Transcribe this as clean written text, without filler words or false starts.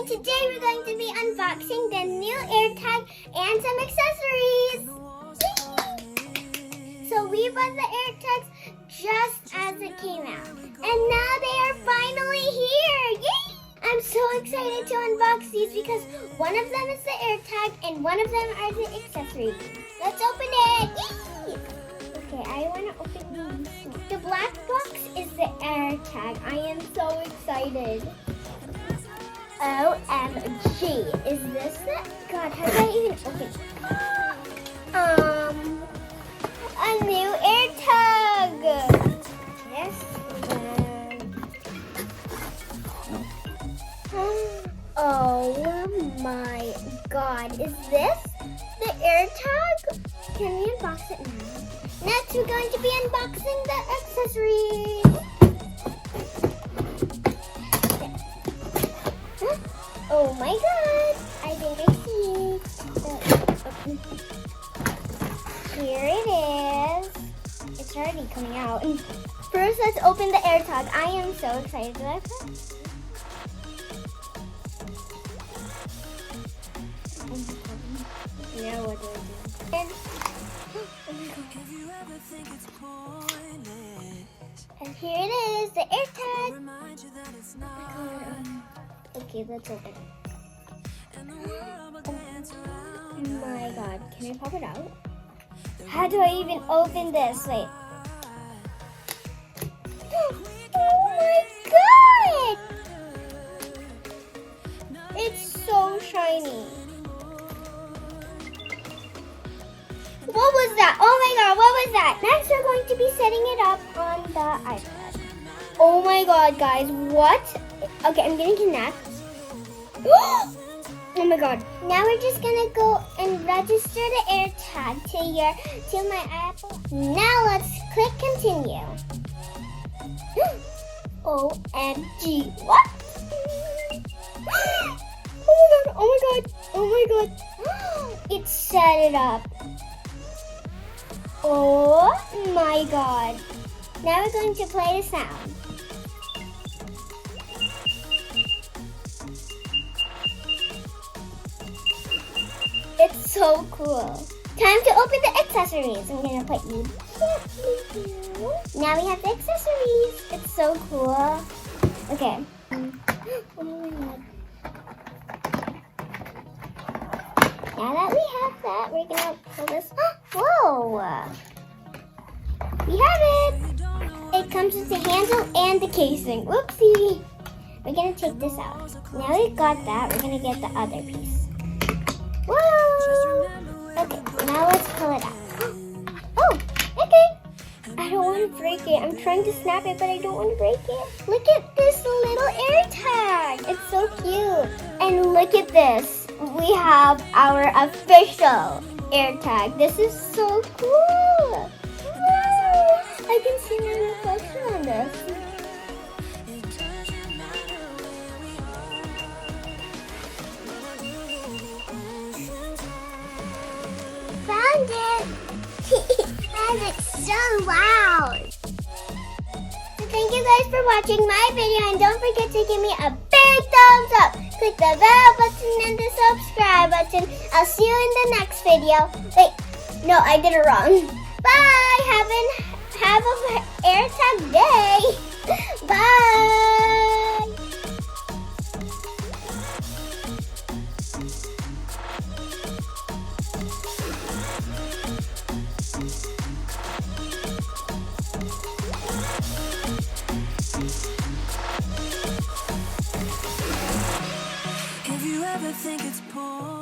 and today we're going to be unboxing the new AirTag and some accessories. Yay! So we bought the AirTags just as it came out, and now they are finally here. Yay! I'm so excited to unbox these because one of them is the AirTag and one of them are the accessories. Let's open it. Yay! Okay, I want to open these. The black box is the AirTag. I am so excited. OMG. Is this it? God, how do I even open it? A new AirTag. This one. Oh my God. Is this the AirTag? Can we unbox it now? Next, we're going to be unboxing the accessories. Oh my God! I think I see. Here it is. It's already coming out. First, let's open the AirTag. I am so excited about this. Now what do I do? And here it is, the AirTag. Okay, let's open it. Oh my God, can I pop it out? How do I even open this? Wait. Oh my God! It's so shiny. What was that? Oh my God, what was that? Next, we're going to be setting it up on the iPad. Oh my God, guys, what? Okay, I'm getting connect. Oh my God. Now we're just gonna go and register the AirTag to my Apple. Now let's click continue. OMG. What? Oh my God. Oh my God. It set it up. Oh my God. Now we're going to play the sound. It's so cool. Time to open the accessories. I'm going to put you here. Now we have the accessories. It's so cool. Okay. Oh my God. Now that we have that, we're going to pull this. Whoa! We have it! It comes with the handle and the casing. Whoopsie! We're going to take this out. Now we've got that, we're going to get the other piece. Whoa! Okay, now let's pull it out. Oh, okay. I don't want to break it. I'm trying to snap it, but I don't want to break it. Look at this little AirTag. It's so cute. And look at this. We have our official AirTag. This is so cool. Wow. I can see my reflection on this. Found it. And it's so loud. So thank you guys for watching my video, and don't forget to give me a big thumbs up. Click the bell button and the subscribe button. I'll see you in the next video. Wait, no, I did it wrong. Bye. Have a AirTag day. Bye. If you ever think it's poor